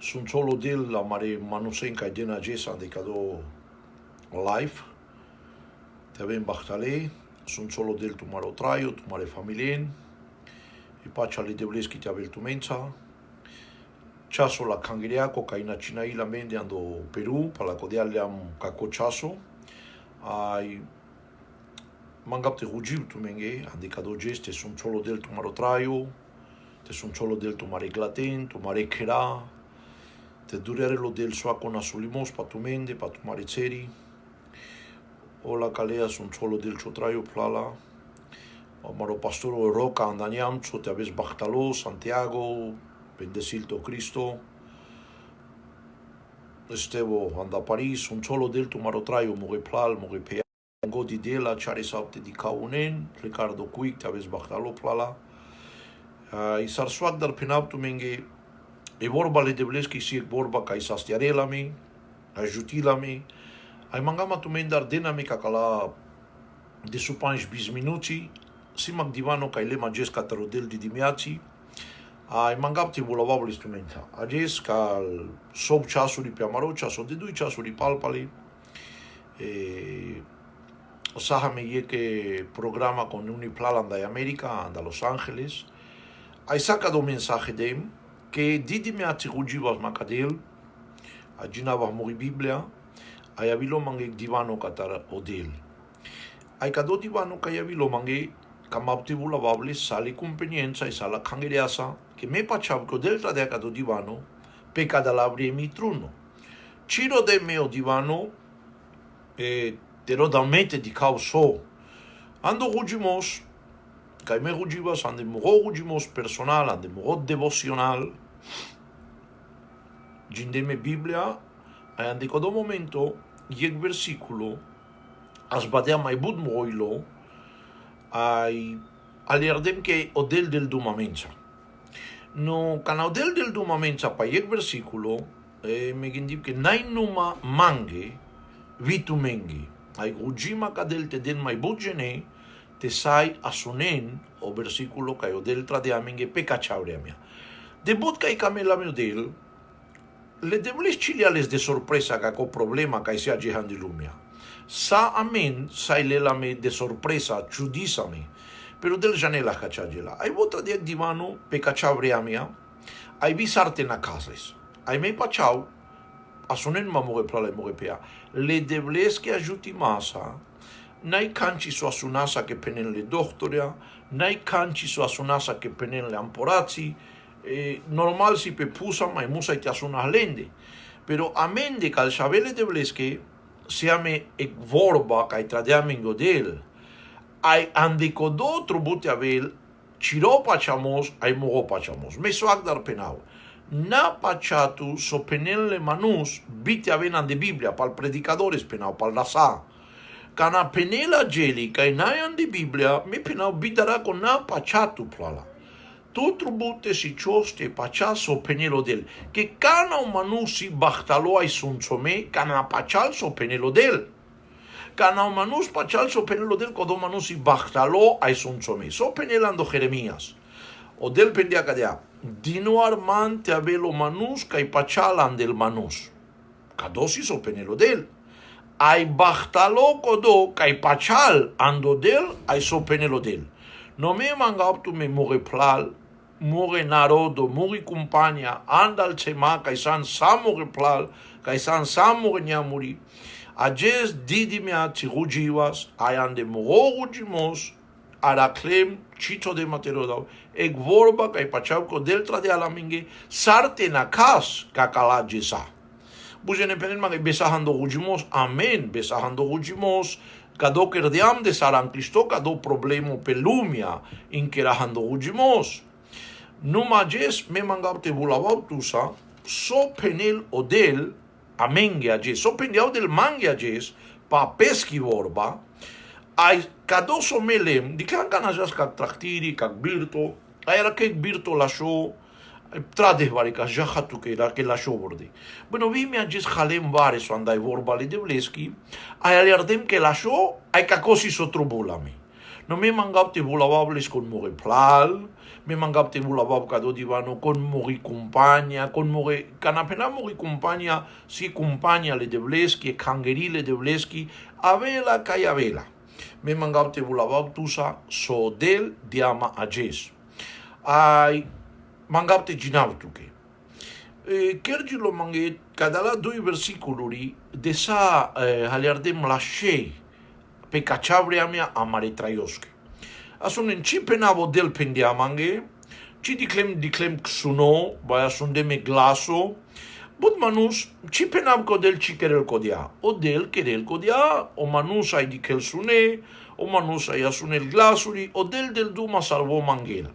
Sunt solo del la mare manusenca dena jesa de cado life. Te avem bachtale, sunt solo del tu maro traio, tu mare familien. I pachale de bleski te avel tu mensa. Chaso la cangireaco caina chinaila mende ando Peru, para codeale am caco chaso. Ai mangap te rugil tu menge, andi cado geste sunt solo del tu maro traio. Te sunt solo del tu mare glaten, tu mare kera. Te durerelo del soaco nasulimos pa tu mende, pa tu mare ceri. O la calea sunt solo del chotraio plala. O maro pastoro roca andaniamcho, te aves bachtalo, Santiago, bendecilto Cristo. Estevo anda París, sunt solo del tu maro traio, more plal, more pea. Godi dela, chare sapte di kaunen, Ricardo Quick, te aves bachtalo plala. I sarsuak dar penap tu menge, e vorba le devleski siek vorba kai sastiarelami, ajutilami. Ai mangama tu mendar denami kakala de supanj bizminuti, simak divano kai le majesca tarodel di dimiaci. Ai mangap ti volavavol instrumenta. Ajes kal sob chasuri piamaro, chaso de dui chasuri palpali. Saha me yeke programa con Uniplal anda América, anda Los Ángeles. Ai sacado mensaje dem, que didime atirujivas macadel, a ginava mori Biblia, ai avilo mange divano katara odel. Ai cado divano kai avilo mange kamapti vulavable sali convenienza e sala cangereasa, che me pachav ko delta de cado divano, pe cada labri mi truno. Ciro de meo divano, te rodamente di causo. Ando rugimos, kai me rugivas, ande moro rugimos personal, ande moro devocional, gindeme Biblia, ai ande codo momento, yek versículo, asbadea mai bud moilo, ai aliardem que odel del dumamenza. No cana odel del dumamenza pa yek versículo, me gindip que nai numa mange, vitu mengi. Ai rugima kadel te den mai budjene, te sai asunen o versículo kai odel tradeamenge peca chaureamia. Debut kai camela model, le devles chiliales de sorpresa kako problema kai sia jehandi lumia. Sa amen sai lelame de sorpresa chudisame, pero del janela cachagela. Ai vota de divano pe cachavreamia, ai bisarte na casas. Ai me pachau asunen mamore plale morepea. Le devles que ajuti masa, nai canci su asunasa che penen le doctoria, nai canci su asunasa che penen le amporazzi, normal si pe pusa mai musa ite asuna lende. Pero amende cal chavele devles que siame ek vorba kai tradeamingo del, ai andico do tribute avel, chiro pachamos, ai mogo pachamos. Me soak dar penau. Na pachatu so penenle manus, bite avenan de Biblia, pal predicadores penau, pal lasa. Cana penela geli, kai nayan de Biblia, me penau bidara con na pachatu plala. Tu tribute si choste pachal so penelo del, que cana un manusi bachtalo ai sunsome, cana pachal so penelo del. Cana un manus pachal so penelo del, codo manusi bachtalo ai sunsome. So penelando Jeremías. O del pendia cadea. Dino arman te avelo manus, kai pachalan del manus. Cadosi so penelo del. Ai bachtalo codo, kai pachal ando del, ai so penelo del. No me mangaptu me more plal, more narodo, more compagna, andal cema, kai san samore plal, kai san samore nyamuri. Ajes didimea tirujivas, ai ande moro rujimos, araclem, chito de materodau, ek vorba kai pachauko deltra de alaminge, sarte na kas kakala jesa. Bujene penen mange besahando rujimos, amen, besahando rujimos, kado kerdiam de saran Cristo, kado problemo pelumia, inkerahando rujimos. Numa jes me mangapte vulavautusa, so penel odel, amenge ajes, so penel del mange ajes, pa peski vorba, ai cadoso melem, di kan jas kak traktiri, kak birto, ai era kek birto lasho, trade varika jahatu ke la ke lasho borde. Bueno, vi me ajes halem vare so andai vorba le devleski, ai aliardem ke lasho, ai kakosi so trubulami. No me mangap te volabables con more plal, me mangap te volabab cado divano con mori compagna, con more, canapena mori compagna, si compagna le devleski, kangerile devleski, avela kai avela. Me mangap te volabab tusa so del diama ajes. Ai mangap te ginautuke. Kergilo manget kadala doi versiculuri de sa haliardem lashe pe cachavreamia amare traioske. Asunen ci penavo del pendiamange, ci diclem xuno, vai asundeme glaso, but manus ci penav del ci querel codia, o del querel codia, o manus ai dicel sune, o manus ai asunel glasuri, o del duma salvo mangel.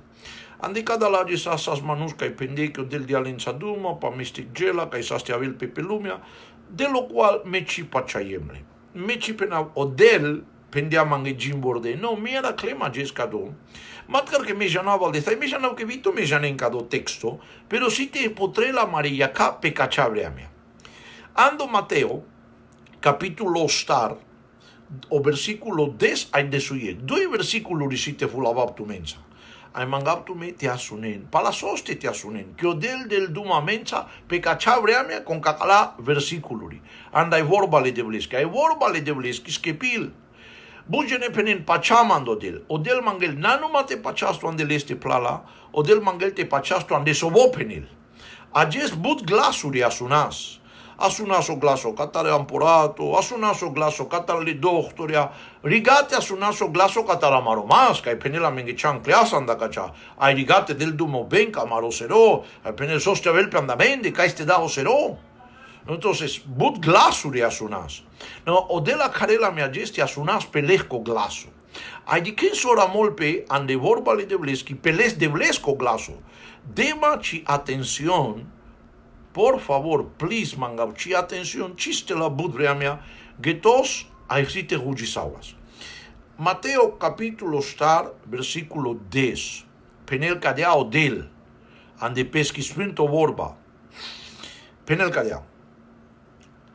Andi cada la sas manus kai pendeke del dialenza duma, pa mistic gela, kai saste avel pepelumia, de lo qual me ci pacciaiemle. Me ci penav o del pendiamange gimborde, no, mi era clema gescado. Matkar que me janava de me janava que vito me janencado texto, pero si te potre la Maria ca pe cachabreamia. Ando Mateo, capítulo star, o versículo 10 ai desuie. Doi versículo risite fulabab tu mensa. Ai mangap tu me te asunen, palasoste te asunen, que o del duma mensa pe cachabreamia con cacala versículuri. Andai vorba le devleski, ai vorba le devleski skepil. Bujene penen pachamando del, o del mangel nanuma te pachasto ande leste plala, o del mangel te pachasto ande sobo penil. Ajes but glasuri asunas. Asunas o glaso catare amporato, asunas o glaso catare doctoria, rigate asunas o glaso catare amaromas, kai penela mengechan cleasanda cacha, ai rigate del dumo benca marosero, ai penel soste avel pe andamendi, kai ste da osero. Entonces, but glasuri asunas. No, o de la carela me agesti asunas pelesco glaso. Ai di kin sora molpe ande vorbale devleski peles devlesko glaso. Dema ci atención, por favor, please mangau, ci atención, chiste la budrea mea, getos a existe rugisawas. Mateo capítulo star, versículo 10. Penel cadea o del, ande pesquismento vorba. Penel cadea.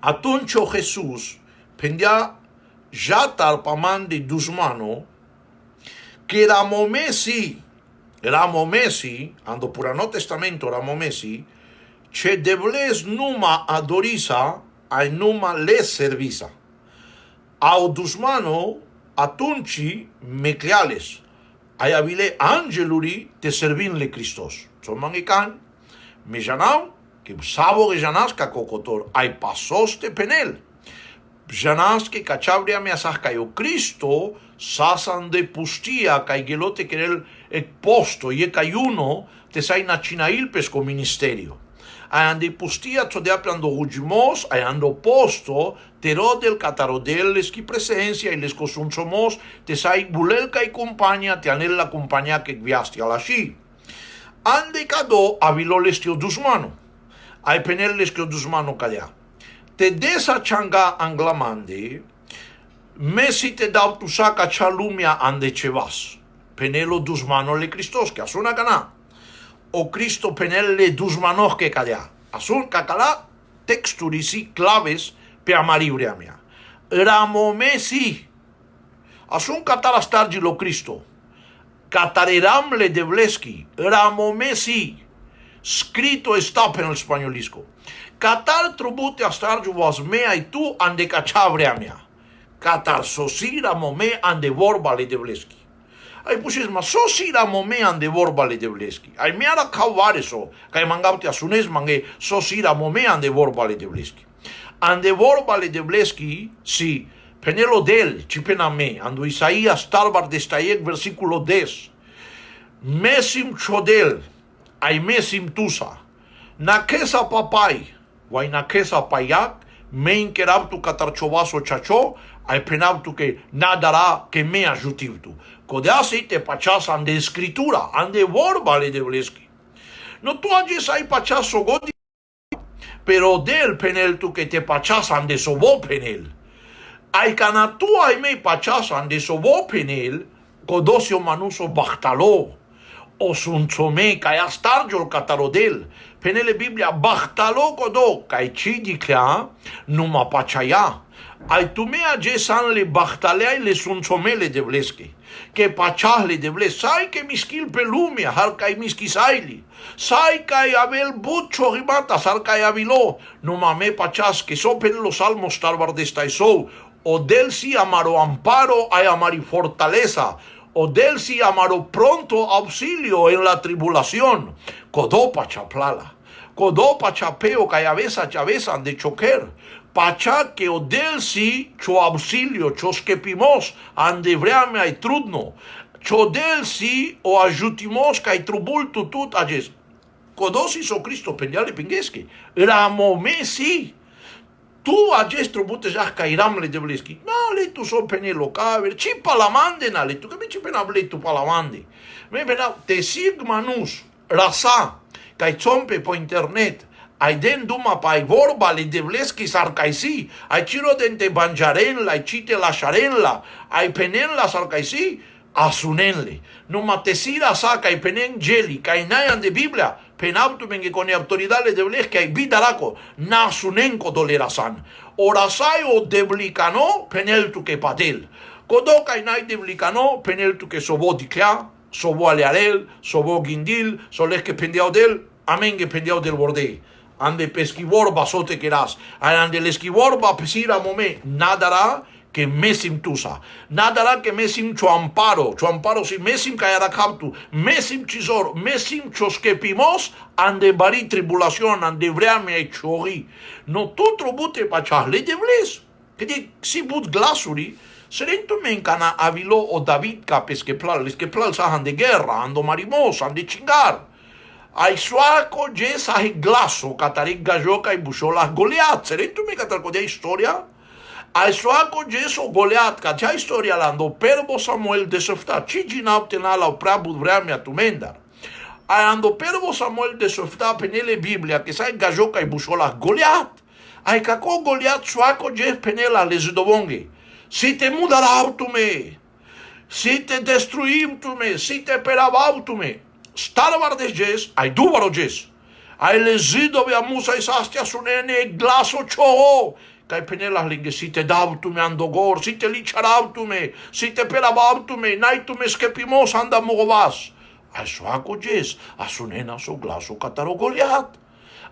Atuncio Jesús pendia jatar pamandi dusmano que ramomesi, ando purano testamento ramomesi, che devles numa adorisa, ai numa les servisa. Au dusmano atunci mecleales, ai avile angeluri te servinle Christos. Somangican, me janau, que sabo que janas ka kokotor ai pasoste penel. Janas que cachabria me asasca yo Cristo sasan de pustia kai gelote querel ek posto y ekayuno te sai na chinail pesco ministerio. Ai ande pustia to de aprando rugimos ai ando posto tero del catarodel eski presencia y les cosunsomos te sai bulel kai compagna te anel la compagnia que viasti ala shi. Ande cado avilo lestio dusmano. Ai penelles que o dusmano calea. Te desa changa anglamandi, mesi te dau tu saca chalumia ande cevas. Penelo dusmano le Christos, que asuna cana. O Cristo penelle dusmanos que calea. Asun cacala texturisi claves pe amariurea mea. Ramomesi. Asun catalastargi lo Cristo. Catareram le devleski. Ramomesi. Scritto está en el spagniolisco. Catar tribute astargiu was mea e tu ande cachavrea mea. Catar sosira mome ande vorba le devleski. Ai pusis ma sosira mome ande vorba le devleski. Ai meara cavare so, kai mangauti asunes mange sosira mome ande vorba le devleski. Ande vorba le devleski, si, penelo del, cipena me, ando Isaías talbar de staiec versículo 10. Mesim chodel, ai mesim tusa, na kesa papai, vai na kesa payak, me inkerabtu katarchovaso chacho, ai penabtu que nadara que me ajutivtu. Codeasi te pachas ande escritura, ande vorba le devleski. No tu ages ai pachas sogodi, pero del penel tu que te pachas ande sobo penel. Ai cana tu ai mei pachas ande sobo penel, codosio manuso bachtalo. O sunțome ca ia stargiul catarodel, penele Biblia bahtalo codo, ca cidi clea, numa pachaia, Ai tu mea jesan le bachtalea le sunchomele de vleski. Que pachahle de bles. Sai que miskil pelumia, har kai miskisaili. Sai kai abel bucho rimata, sar kai avilo. No mame pachas que sopen los salmos tarbar de so. O del si amaro amparo, ay amari fortaleza. O del si amaro pronto auxilio en la tribulación. Codopa chaplala. Codopa chapeo cayabeza chavezan de choquer. Pacha que o del si cho auxilio, cho skepimos, andevreame ay trudno. Cho del si o ajutimos kai trubultu tut ajes. Codosis o Cristo pendiale pingeski. Ramome si. Tu acest trubute já cairamle de bliski. Na le tu so penelo caver. Ci palamande na le tu que me ci penable tu palamande. Me pena te sigmanus rasa kai chompe po internet. Ai den duma pai vorba le de bleski sarcaisi. Ai ciro dente banjarenla, ai cite la sharenla, ai penenla sarcaisi. Asunenle. No matesira saca ai penen geli, kai nayan de Biblia. Penautu menge con autoridades de bleski ai bidaraco. Nasunenko dolerasan. Orasai o deblicano penel tu que patel. Kodo kai nai deblicano penel tu que sobo dikla, sobo alearel, sobo gindil, soles que pendiao del, amén que pendiao del borde. Ande pesquivor basote querás. Ande el esquivor va pesira momé. Nadara que mesim tusa. Nadara que mesim chuamparo. Chuamparo si mesim kayadakaptu. Mesim chisor. Mesim choskepimos. Ande bari tribulación. Ande vreame e chori. No tu trobute pachale de bles. Que de si but glasuri. Serento mencana avilo o David capes que plal sahan de guerra. Ando marimos. Ande chingar. Ai suaco jesa he glaso. Catarik gajoka e bushola Goliat. Serento me catarco de historia. Ai suaco jeso Goliat, ca cea istoria lando perbo Samuel de softa, cigi nauptena la prabu vreamea tumendar. Ai ando perbo Samuel de softa penele Biblia, que sai gajoca e bushola Goliat. Ai caco Goliat suaco jes penela le zidovonge. Si te mudarautume, si te destruimtume, si te peravautume. Starvar des jes, ai duvaro jes. Ai le zidove amusa isastia sunene glaso choho. Kai penelas linge si te dautume andogor, si te licharautume, si te peravautume, naitume skepimos anda mogovas. Ai soaco jes, asunena so glaso cataro Goliat.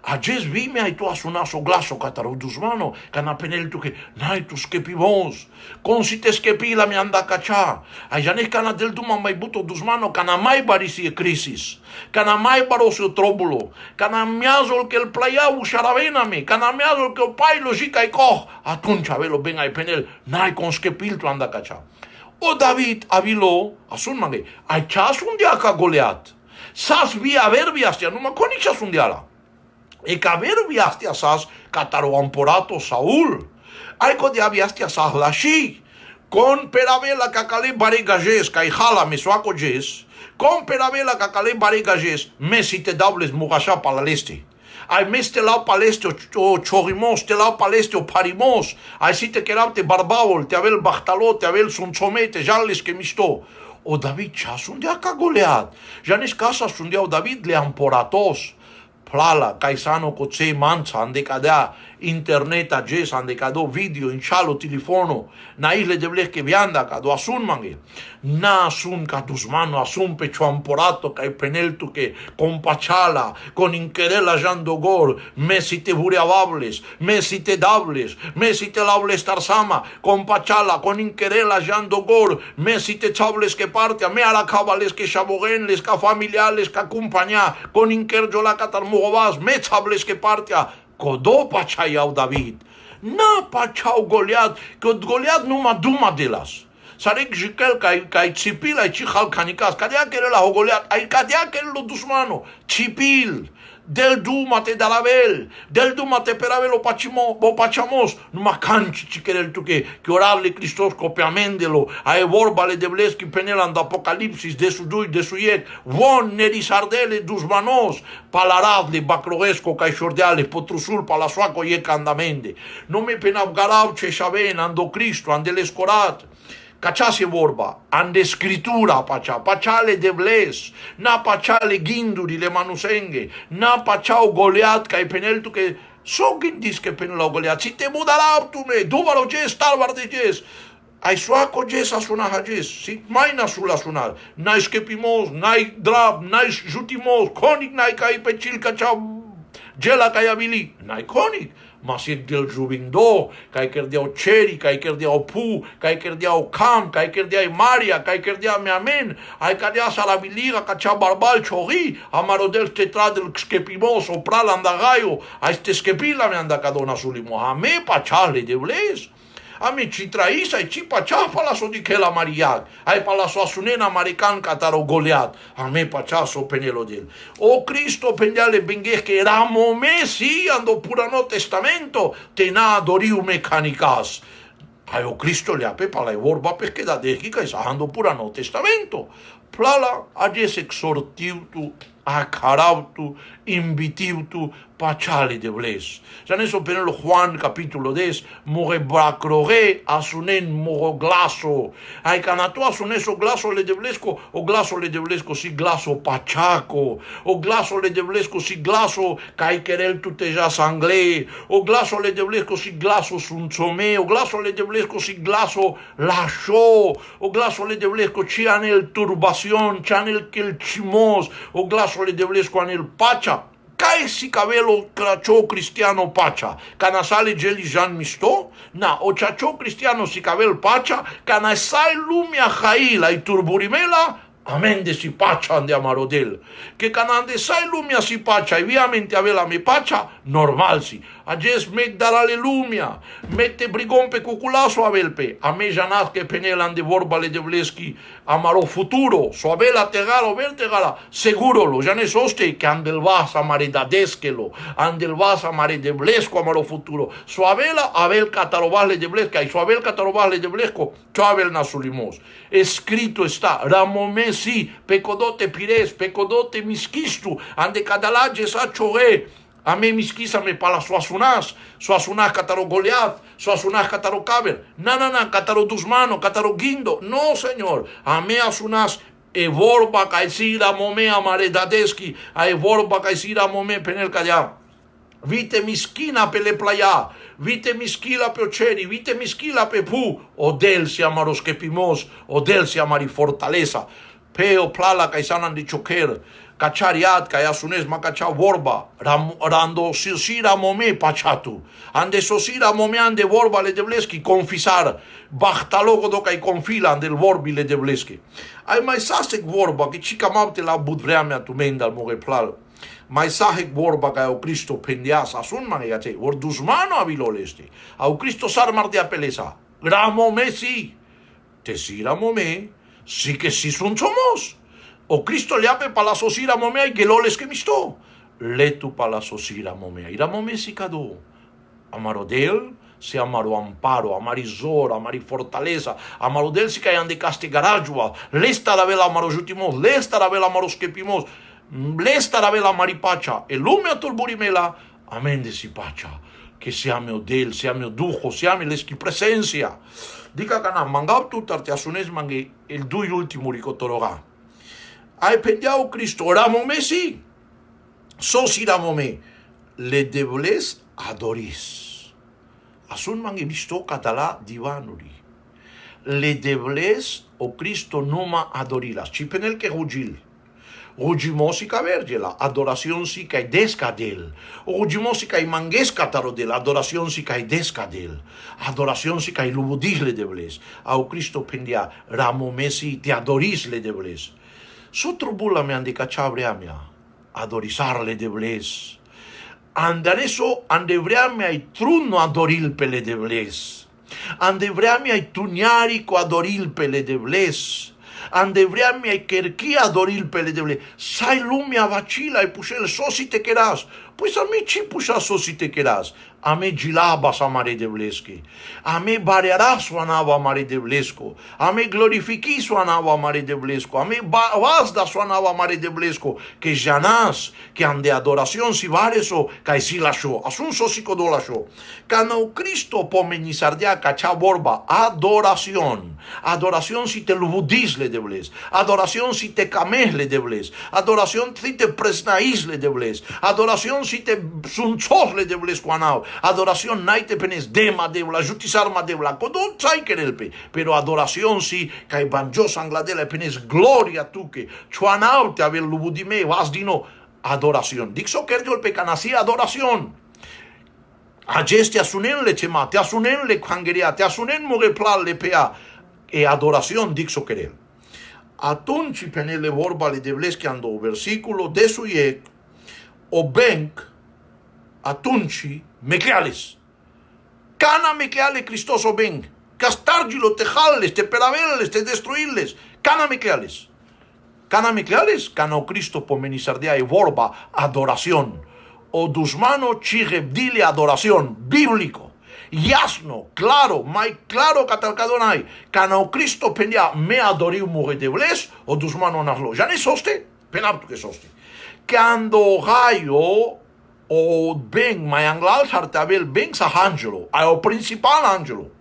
A jes vime ai tu asuna so glaso cataro dusmano, cana penel tu que naitu skepimos. Con si te skepila mi anda cacha. Ai janes cana del duma mai buto dusmano, cana mai barisi e crisis. Cana mai barosi o trobulo. Cana miazol que el playau xaravename. Cana miazol que o pai logica e coh. Atunci avelo ben ai penel, nai con skepil tu anda cacha. O David avilo, asun mange, ai chas un dia ca Goliat. Sas via verbiastia, numa coni chas un diala. E ca verbiastia sas cataro amporato Saul. Ai co dia viastia sas lashi. Con peravela cacale baregajes, kai hala mesoaco jes. Con peravela cacale baregajes, mesi te dables mugasha palaleste. Ai mes te lau paleste o chorimos, te lau paleste o parimos. Ai si te querabte barbaol, te avel bachtalot, te avel sunchomete, jales que misto. O David chas un dia ca Goliat. Janes casas un dia o David le amporatos. Plala, caisano coce mancha, ande cadea internet a jes, ande cado video, inchalo telefono, na isle de bles que vianda, cado asun mange. Na asun ca tus mano, asun pecho amporato, ca penel tu que compachala, con inquerela jandogor, me si te bureabables, me si te dables, me si te laules tarsama, compachala, con inquerela jandogor, me si te chables que partia, me a la cabales que chabogenles, ca familiales, ca compañía, con inquerjo la catarmo me chables que partia, codo pachayau David, na pachau Goliat, que Goliat numa duma delas. Sarek jikel kai chipil ai chichal canikas, cadea querela o Goliat, ai cadea querelo dusmano, chipil, del duma te dalavel, del duma te peravel o pachamos, numa canci chiquerel tu que orarle Christos copiamendelo, ai vorbale de bleski penelan da Apocalipsis de su dui, de su iec, von nerisardele dusmanos, palaradle bacroesco kai shordeale, potrusul palasoaco iec andamende. No me penau garau ce shaven, ando Cristo, andele scorat. Cachase vorba, ande scritura pachale de bles, na pachale ginduri le manusenge, na pachau Goliat, ca penel tu que Sogin diske pen la Goliat. Si te mudará tu me, duvaro jes, tarvar de jes. Ai soaco jes asuna hajes. Si mai na sula sunal. Nai skepimos, nai drab, nai jutimos, konik nai kai pechil kachau. Gela kai abili, nai konik. Mas e del jubindo, kai kerdia o cheri, kai kerdia o pu, kai kerdia o cam, kai kerdia o maria, kai kerdia me amen, ai kerdia salabiliga, cachau barbal chori, amaro del tetradel skepimos, o pral andagayo, a este skepila me anda cadona sulimo, a me pachale de bles. Ami ci traisa e ci pacea palaso di che la mariag. Ai palaso asunena marican cataro Goliat. A me paciaso penelo del. O Cristo pendiale bengue che ramo me si ando purano testamento. Tena doriu mecanicas. Ai o Cristo le ape pala e vorba perché da dechica e ando purano testamento. Plala ages exortiu tu, acarau tu, invitiu tu, pachale de bles. Ya en eso penelo Juan capítulo 10, more bracroge asunen moro glaso. Ai canato asunes o glaso le de blesco, o glaso le de blesco si glaso pachaco, o glaso le de blesco si glaso kai querel tu te ja sangle, o glaso le de blesco si glaso sunzome, o glaso le de blesco si glaso lasho, o glaso le de blesco chianel turbación, chanel que el chimos, o glaso le de blesco anel pacha. Kai si cabelo chacho cristiano pacha, canasale geli jan misto, na o chacho cristiano si cabel pacha, canasai lumia jaila y turburimela, amen de si pacha ande amarodel, que canande sai lumia si pacha y viamente avela me pacha, normal si, ajes mek darale lumia, mette brigón pe cuculaso avelpe, a me janaz que penelan de borbale de bleski, amaro futuro, so avela tegalo, vel tegala, seguro lo, ya ne soste que andel vas amare dadeskelo, andel vas amare de blesco amaro futuro, so avela avel catarobale de blesca, y so avel catarobale de blesco, so avel nasulimos, escrito está, ramomesi, pecodote pires, pecodote misquistu, ande cadalages a chore, a me miskisa me pala suasunas cataro Goliat, suasunas cataro caber, na, cataro dusmano, cataro guindo, no señor, a me asunas e vorba caisira mome amare dadeski, a e vorba caisira mome penel calla. Vite miskina pe le playa, vite miskila pe oceri, vite miskila pe pu, o del si amaros kepimos, o del si amari fortaleza, peo plala caisanan di choker, cachariat, kai asunes makacha vorba, rando sira mome pachatu, ande sosira mome ande vorba le devleski, confisar, bachtalogo do kai confila ande el vorbi le devleski. Ai mai sasek vorba, ki chica maute la budvreame atumenda al moge plal. Mai sahek vorba kai o Cristo pendias asun manegate, or dusmano avilolesti, au Cristo sarmar de apelesa, gramo mesi, te sira mome, si que si sun somos. O Cristo le ape para la sosira momea y que loles que misto. Le tu para la sosira momea. Ira momea si cado. Amaro del, se amaro amparo, amari zor, amari fortaleza. Amaro del si cayan de castigarajua. Le estará vela amaro jutimos. Le estará vela amaro skepimos. Le estará vela maripacha. El lume a turburimela. Amén de si pacha. Que sea meo del, sea meo dujo, sea meo leski presencia. Dica cana, mangab tu tarte asunes mangue el du y último ricotoroga. Ai pendiao Cristo, ramome si, sosi ramome, le debles adoris. Asun mangi visto catala divanuri. Le debles o Cristo numa adorilas. Chipenel que rugil. Rugimosica vergela, adoración si cae descadel. Rugimosica y manguesca tarodel, adoración si cae descadel. Adoración si cae lubudis le debles. Au Cristo pendia, ramome si te adoris le debles. Sotrobula me andi cachabreamia, adorisarle de bles. Andareso andevreamia ai trunno adoril pele de bles. Andevreamia ai tuniarico adoril pele de bles. Andevreamia ai kerki adoril pele de bles. Sai lumia vacila e pușel sosi te queras. Pues a mí chi pușa sosi te queras. A me gilabas amare de bleschi. A me barearás suanava amare de blesco. A me glorifiqui suanava amare de blesco. A me vasda suanava amare de blesco. Que janás, que ande adoración si vareso, que si la show. Asun sosico do la show. Cano Cristo pomenisardia cacha borba. Adoración. Adoración si te lubudis le debles. Adoración si te cames le debles. Adoración si te presnaís le debles. Adoración si te sunchos le devles cuanao. Adoración naite penes dema devla, jutisar ma devla, codo sai querelpe. Pero adoración si, kai banjo sangladela penes gloria tuque. Chuanao te aver lubudime, vas dino adoración. Dixo kerjolpe canasi adoración. Ajes te asunenle chema, te asunenle kangeria, te asunen moreplal le pea. E adoración dixo querel. Atunci penele vorba le devleski ando versículo de suiec o benc atunci mecleales. Cana mecleale Cristos o benc. Castargilo te jales, te peraveles, te destruirles. Cana mecleales. Cana mecleales, cana o Cristo pomenizardia e vorba adoración. O dusmano chirebdile adoración bíblico. Jasno, claro, mai claro catalcadonai. Cana o Cristo pendia me adoriu more devles, o dusmano naslo. Já nem soste, penaptu que soste. Quando raio o ben mai anglal sartabel ben sa angelo, ai o principal angelo.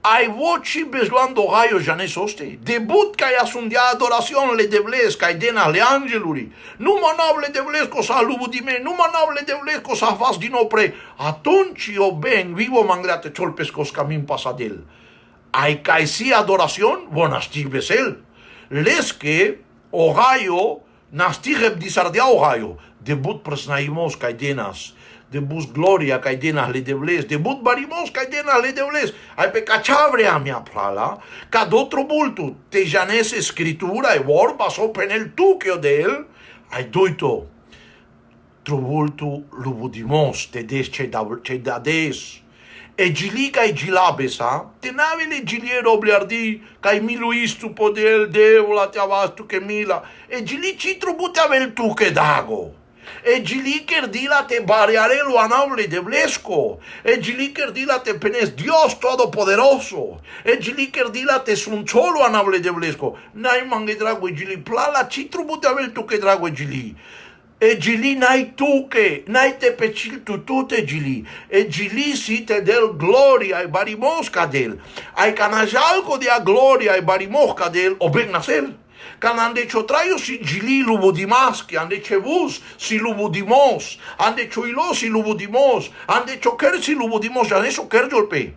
Ai voci beslando raio já nem soste. Debut kai asundia adoración le devles kai dena le angeluri. Numa noble devles cosa lubudime, numa noble devles cosa fas dinopre. Atunci o ben vivo mangrate cholpescos camin pasadel. Ai kai si adoración, bonastig besel. Les que o raio nastigeb disardia o raio. Debut presnaimos kai denas. Debut gloria kai denas le devles. Debut barimos kai denas le devles. Ai pe cachabre a mia plala. Cad otro bultu. Te janes escritura e vorba so penel tu che del. Ai doito. Trobultu lubudimos te des ce dades. E gili kai gilabesa. Te nave le giliero obliardi. Kai miluistu podel devola te avastu che mila. E gili ci trobute avel tu che dago. E giliker dila te variare lo anable de blesco. E giliker dila te penes Dios todopoderoso. E giliker dila te suncholo anable de blesco. Nai mangue drago e gili plala citrubute avel tu che drago e gili. E gili nai tu che, nai te pecil tu te gili. E gili si te del gloria e barimosca del. Ai canajalco de a gloria e barimosca del o ben nasel. Can ande chotrayo si gili lubodimas, que ande chevus si lubodimos, ande choilo si lubodimos, ande choker si lubodimos, ya eso kerjolpe.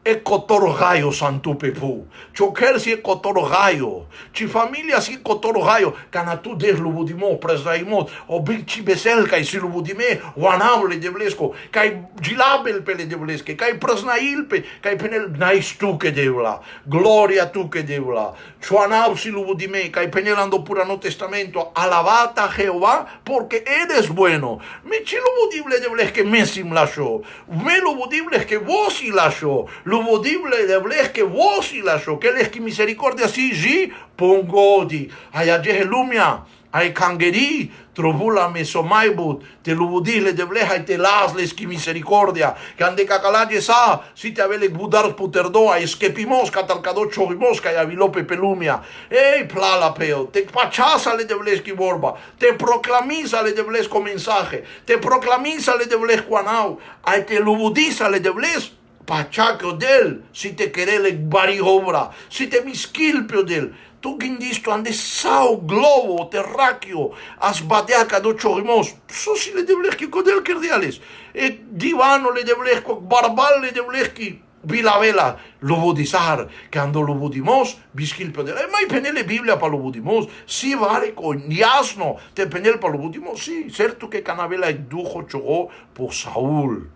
E cotorgaio santupe pu. Choker si e cotorgaio. Ci familia si cotorgaio. Cana tu des lubodimo, presraimot, o big ci besel kai si lubodime, wanable de blesco, kai gilabel pele de blesque, kai presnailpe, kai penel nais tu que devla. Gloria tu que devla. Chuanau si lubodime, kai penel ando pura no testamento, alabata a Jehová, porque eres bueno. Me chi lubodible de blesque mesim lasho. Me lubodible que vos y lasho. Lubodible de bles que vos y la que les que misericordia si ji pongodi ay ajehelumia ay kangeri trobula mesomaibut te lubodile de bles ay te las les que misericordia que ande cacalaje sa si te avele budar puterdo ay esquepimos catalcado chorimos que avilope pelumia ey plala peo te pachasa le de bles que borba te proclamisa le de bles con mensaje te proclamisa le de bles cuanau ay te lubodiza le de bles pachaco del, si te querele bari obra, si te misquilpio del, tu guindisto ande sao globo terráqueo, as badeaca do chorimos, so si le debleschi codel kerdiales, e divano le deblesco, barbal le debleschi, vilavela, lobodizar, que ando lobodimos, bisquilpio del, mai penele Biblia pa lobodimos, si vare con yasno, te penel pa lobodimos, si, certo que canavela e dujo chogó por Saúl.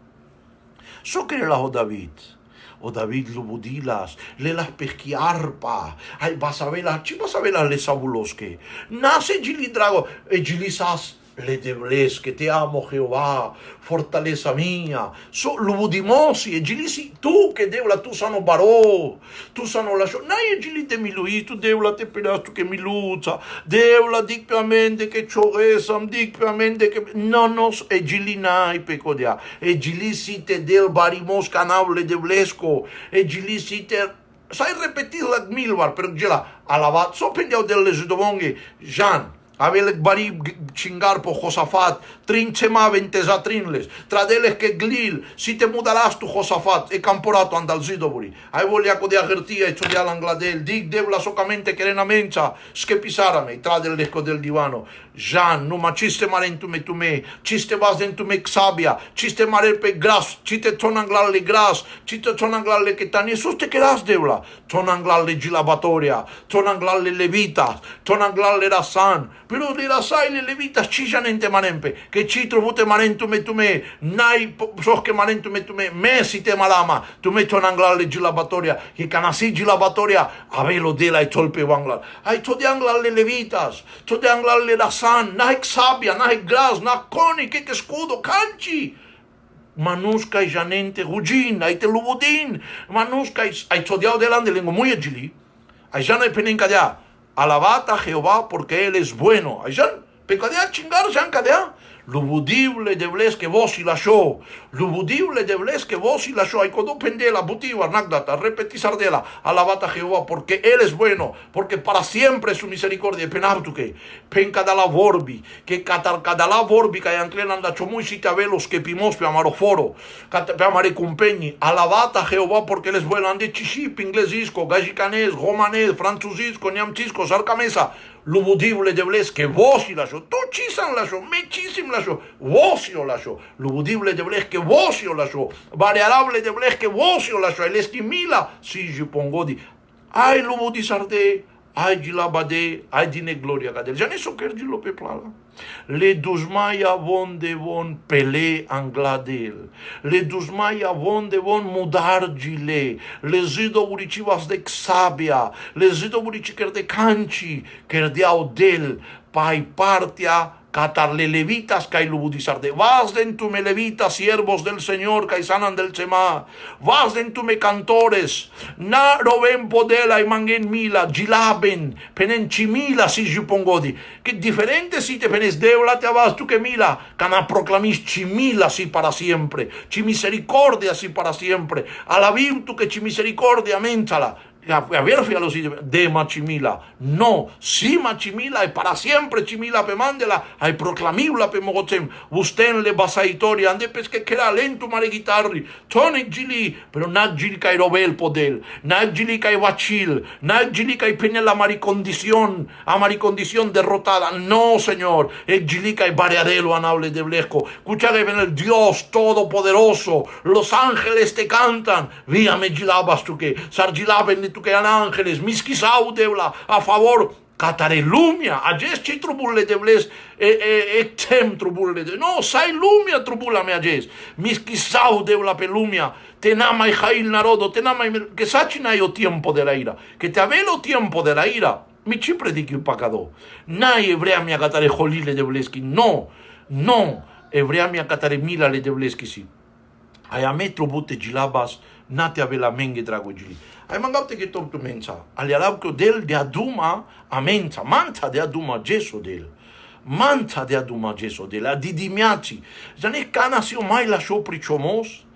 So que la o David lubudilas, le las pesquiarpa, ay basavela, chi basavela le sabulosque, nace gilidrago, e gilisas le debles, que te amo Jehová, fortaleza mía, so lubudimosi, e gilisi tu que deula tu sano baró, tu sano la nai e gili te milui, tu deula te pedastu que miluza, deula dicpiamente que choresam, dicpiamente que no nos e gili nai pecodia, e gilisi te del barimos canable de blesco, e gilisi te sai repetir la milvar, pero gela alabat, so pendiao del lejudomonghe, Jean, Abel bari chingar por Josafat, trinchema ventesatrinles, tradeles que glil, si te mudarás tu Josafat, e camporato andalzidoburi. Ai voliaco de agertia e de alangladel, dig debla socamente querena mencha, skepisarame, tradelesco del divano. Jan, numa ciste marentume tume, ciste vas dentume xabia, ciste marel pe gras, cite tonanglalle gras, cite tonanglalle que tani, sus te quedas debla, tonanglalle gilabatoria, tonanglalle levitas, tonanglalle rasan, pero le rasai le levitas chillan ente manempe, que chitro bute marentume tume, nai sos que marentume tume, mesi te malama, tume tonanglalle gilabatoria, que canasi gilabatoria, avelo dela e tolpe wangla, ai todianglalle levitas, todianglalle rasan, nahek sabia, nahek gras, nah coni, que escudo, canchi. Manuska e janente rugin, ai te lubudin, manuska ai todiao delante lengo muy agili, ai jan ai penencadea, alabata a Jehová porque él es bueno, ai jan, pencadea chingar, jan cadea, lubudible de bles que vos y la show, lubudible de bles que vos y la show, ai codo pendela, butiva, nagdata, repetizar dela, alabata a Jehová porque él es bueno, porque para siempre es su misericordia, penartuque, pencadala vorbi, que catarcadala vorbi, que anclenan da chomuy si te avelos que pimos pe amaroforo, pe amare cumpeni, alabata a Jehová porque él es bueno, ande chiship, inglesisco, gajicanés, romanés, francusisco, niamchisco, sarcamesa, lubudible de bles que vos y la show, tu chisan la show, me chisim la show, vos y la show, lubudible de bles que vos y la show, variable de bles que vos y la show, el estimila, si je pongo di, ay lubudisarde, ai de labade, ai de negloria cadel. Já nem só quer de lope plala. Le duzmaia von de von pele angladel. Le duzmaia von de von mudar gile. Le zido uricivas de xabia. Le zido uriciker de canchi. Ker de audel. Pai partia. Catarle levitas kai lubudisarde. Vas dentume levitas, siervos del Señor, caisanan del Chema. Vas dentume cantores. Na roben podela y mangen mila, gilaben, penen chimila si jupongodi. Que diferente si te penes deula te abas tu que mila. Cana proclamis chimila si para siempre. Chi misericordia si para siempre. Alabim tu que chi misericordia menchala. A ver, fíjalo si de machimila. No, si machimila, y para siempre chimila pe mandela, hay proclamibla pe mogotem, busten le basaitoria, ande pesque quera lento mare guitarri, tonic gili, pero na gili kai robel podel, na gili kai wachil, na gili kai pene la maricondición, a maricondición derrotada. No, Señor, el gili kai variadelo anable de blesco, escucha que ven el Dios todopoderoso, los ángeles te cantan, víame gilabas tu que, sargilaben tu que han ángeles, miskisau debla, a favor, catarelumia, ajes chi trubulle debles, tem trubulle de, no, sai lumia trubulame ajes, miskisau debla pelumia, tenama y jail narodo, tenama y, que sachina yo tiempo de la ira, que te avelo tiempo de la ira, mi chi prediqui un pacado, na hebrea mi acatare jolile de bleski, no, hebrea mi acatare mila le de bleski si, ayame trubute gilabas, nate avela menge drago gili. Ai mangapte che tom tu mensa, ali alabco del de aduma a mensa, manta de aduma geso del, manta de aduma geso del, a didimiaci, zane cana si o mai la sopri chomos,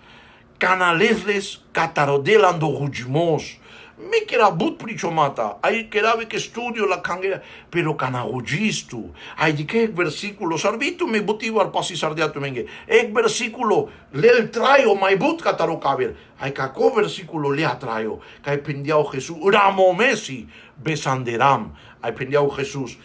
cana lesles catarodelando rugimos, me que era but prichomata, aí querave que estudio la canguera, pero canagogistu, aí de que versículo, sarbitu me butivo al pasi sardiatu menge, ek versículo, lel traio mai but catarocaber, aí caco versículo le atraio, cai pendiao Jesús, ramomesi, besanderam, aí pendiao Jesús,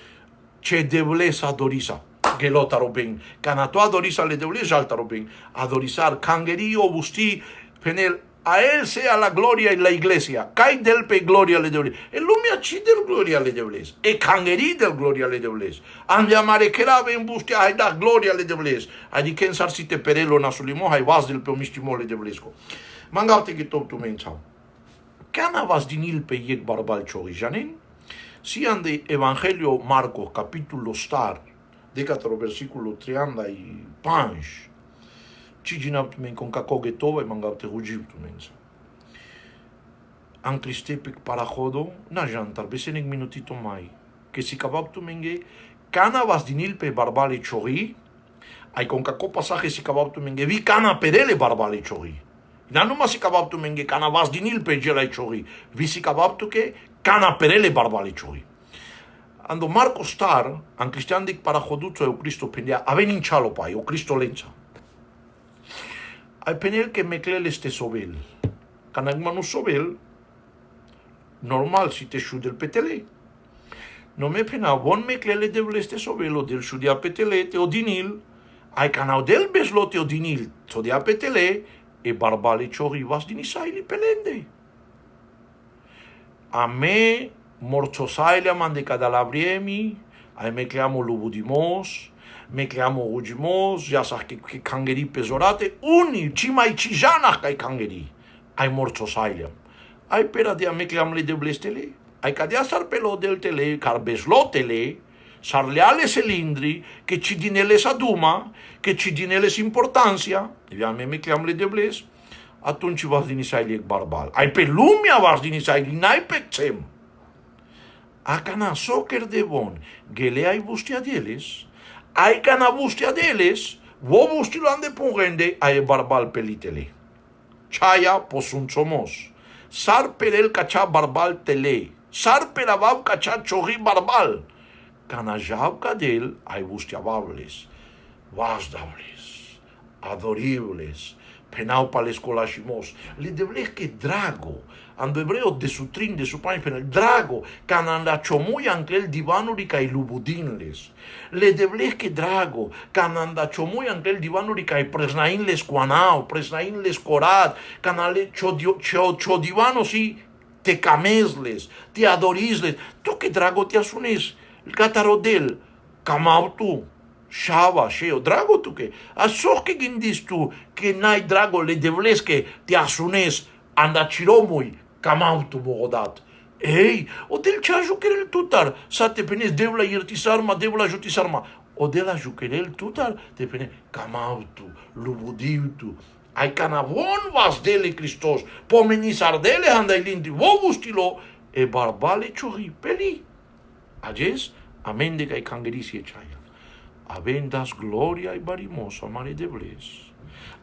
che debles adorisa, gelotaro ben, canato adorisa le debles altaro ben, adorizar, cangerio busti, penel, a él sea la gloria en la iglesia. Kai del pe gloria le debles. El lumia chi del gloria le debles. E cangeri del gloria le debles. Ande amare kerabe en bustia hay da gloria le debles. Adi kensar si te perelo na sulimo hay vas del pe mistimo le deblesco. Mangate que top tu menchao. Kana vas dinil pe yek barbal chori janin. Si ande Evangelio Marcos capítulo star. Decatro versículo 30 y panch. Ciginap men con cacoge tova e mangapte rugib tu mensa. Ancristepec para jodo, na jantar, beseneg minutito mai. Que si cabab tu menge, cana vas dinil pe barbale chori, ai con caco pasaje si cabab tu menge, vi cana perele barbale chori. Na numa si cabab tu menge, cana vas dinil pe gelai chori, vi si cabab tu que cana perele barbale chori. Ando Marco Star, an Cristian dik para joduto eu Cristo pendia, aven hinchalo pai, o Cristo lencha. Ai penel que meklel este sobel. Canak manu sobel, normal si te shudel petele. No me pena, bon meklele devle este sobelo del shudia petele, te odinil, ai canau del beslo te odinil, todia petele, e barbale chori vas dinisaili pelende. A me, morchosaile mande kadalabriemi, ai me kleamo lubudimos, me kleamo ujimos, ya sabes que kangeri pesorate, uni, chimai chijanach kai kangeri, ai morchosaile. Ai pera dia me kleamle de blestele, ai cadea sar pelo del tele, car beslotele, sarleale cilindri, che ci dinele saduma, che ci dinele importancia, via me kleamle de bles, atunci vas dinisaili barbal. Ai pe lumea vas dinisaili, n-ai pe tsem. Acana soccer de bon, gele ai bustiadeles, ai cana bustiadeles, vo bustilo de pungende, ai barbal pelitele. Chaya posunchomos, sar per el cacha barbal tele, sar per abab cacha chori barbal, cana jab cadel, ai bustiabables, vasdables, adoribles, penau pales colashimos, le debles que drago, ando hebreo de su trin, de su pan, penal, drago, cananda chomuy ankel divanuri kai lubudinles, le debles que drago, cananda chomuy ankel divanuri kai presnain les cuanao, presnain les corat, canale chodivano si te camesles, te adorisles, tu que drago te asunes, el catarodel, camautu, Shava, sheo, drago tu que, aso que gindis tu, que nai drago le devles que te asunes, anda chiromui, kamautu bogodat. Ei, o del cha jukerel tutar, sa te penes devla irtisarma, devla jutisarma, o de la jukerel tutar, te penes kamautu, lubudiutu, ai canavon vas dele Christos, pomenisar dele anda ilindi, vogustilo, e barbale churi peli. Ajes, amende kai kangerisi e chaya. Avendas gloria y barimoso amare de bles.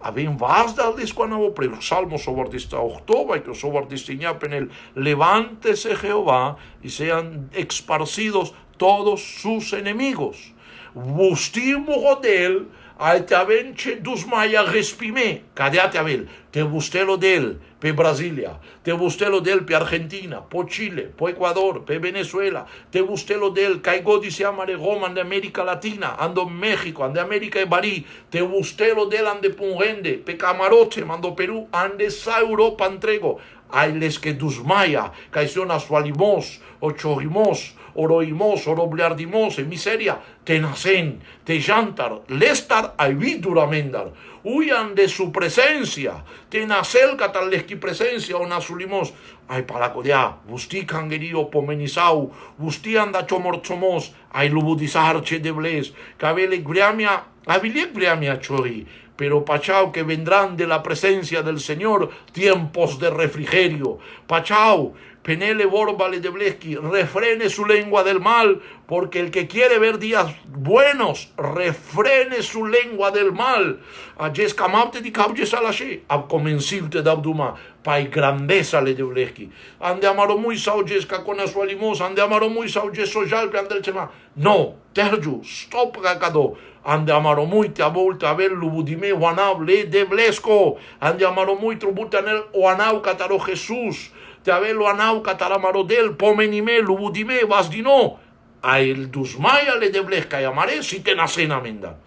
Aven vas dal descuanavo pre salmo sobre esta octoba y que sobre diseña penel levántese Jehová y sean esparcidos todos sus enemigos. Bustimo godel al te avenche dusmaya respime, cadeate abel, te bustelo del, pe Brasilia, te bustelo del pe Argentina, po Chile, po Ecuador, pe Venezuela, te bustelo del, caigo dice amare Roma, ande América Latina, ando México, ande América de Barí, te bustelo del ande Pungende, pe Camarote, mando Perú, ande sa Europa entrego, ay les que dusmaya, caisión asualimos, ochorimos, oroimos, orobleardimos, en miseria, te nacen, te llantar, lestar, aividuramendar, huyan de su presencia, te nacel cataleski presencia, o nasulimos, ay palacodea, busti cangerío pomenisau, busti anda chomorchomos, ay lubudizarche de bles, cabele griamia, abiliek griamia chori, pero pachao que vendrán de la presencia del Señor tiempos de refrigerio, pachao, penele borbale de bleski, refrene su lengua del mal, porque el que quiere ver días buenos, refrene su lengua del mal. Ajes kamapte di kabjes alashe, ab comencilte dabduma, pai grandeza le de bleski. Ande amaro muy saujes kakona sualimos, ande amaro muy saujes sojal pe andel chema. No, terju, stop kakado. Ande amaro muy te abolte aver lubudime wanau le de blesko. Ande amaro muy trubutanel wanau cataro Jesús. Te avelo anau cataramadel, pomenime, lubudime, vasdino, a el dusmaya le deblesca y amare si te nacen amenda.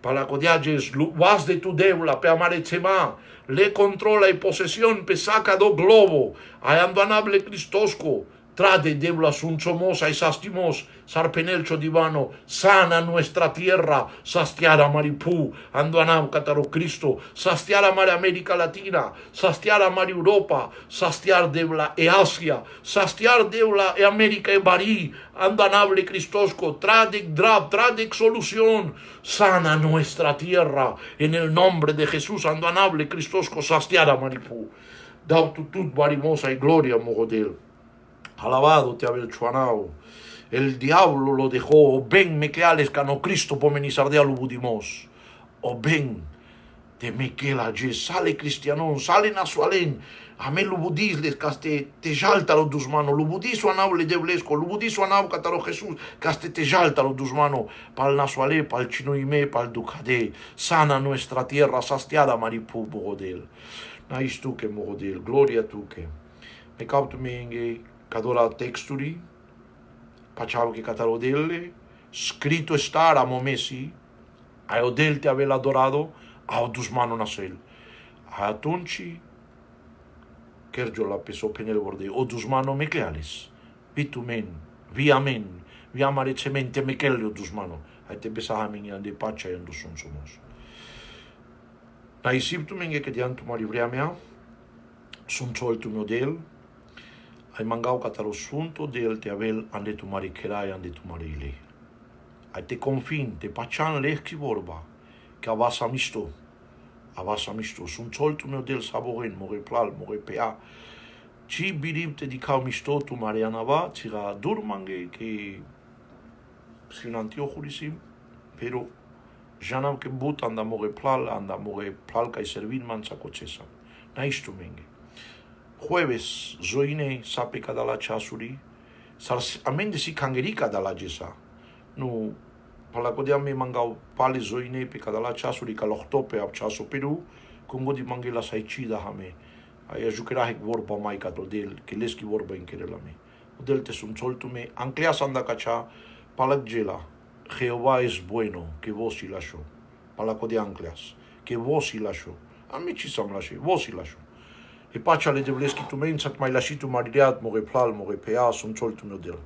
Para codiages, vas de tu debla, pe amare chema, le controla y posesión, pe saca do globo, a andanable cristosco, trade debla sunchomos y sastimos, sarpenelcho divano, sana nuestra tierra, sastiara maripú, andanam cataro Cristo, sastiara mare América Latina, sastiara mare Europa, sastiar debla e Asia, sastiar debla e América e Barí, andanable cristosco, tradec drap, tradec solución, sana nuestra tierra, en el nombre de Jesús, andanable cristosco, sastiara maripú, dau tutut barimosa y gloria mogodel. Alabado te Abel Chuanao. El diablo lo dejó. O ven, mequeales, cano Cristo pomenizardea lubudimos. O ven, te Michela je sale cristianon, sale nasualen, ame lubudis les caste te jaltalo dus mano, lubudis anau le deblesco, lubudis anau cataro Jesús, caste te jaltalo dus mano, pal nasuale, pal chinoime, pal ducade, sana nuestra tierra sastiada maripu mogodel. Nais tu que mogodel, gloria tu que. Me capto menge, cadora texturi, pachavo que cataro delle, scritto estar a momesi, a odel te avel adorado, a dus mano nasel. A tonchi, kerjo la peso penel borde, o dus mano mecleales, bitumen, viamen, viamare cemente mecelio dus mano, a te besahamin yan de pacha yan dus somos. Na isiptu menge que diantu maribrea mea, sun sol tu model, ai mangau cataro sunto del te avel ande tu mariquerai ande tu marile. Ai te confin, te pachan lehki borba, que avasa misto, sun sol tu model saboren, more plal, more pea, ci birib te dicau misto tu mariana va, tira durmange que sin antiojulisim, pero janam que but anda more plal kai servin mancha cochesa. Na isto menge. Jueves, zoine sape kadala chasuri, amende si kangerika dala jesa. No, palakodeame mangau pale zoine pe kadala chasuri kaloktope ap chaso peru, kongodi mangela saichida hame. Ai ajukera hek vorba mai kato del, que leski vorba inkerelame. Del te sun soltume, ancleas anda kacha, palakjela. Jehová es bueno, que vos y lasho. Palakode ancleas, que vos y lasho. Amici sam lashe, vos y lasho. E pacha le devleski tu mensat mai lascitu marireat more plal more pea sun sol tu model.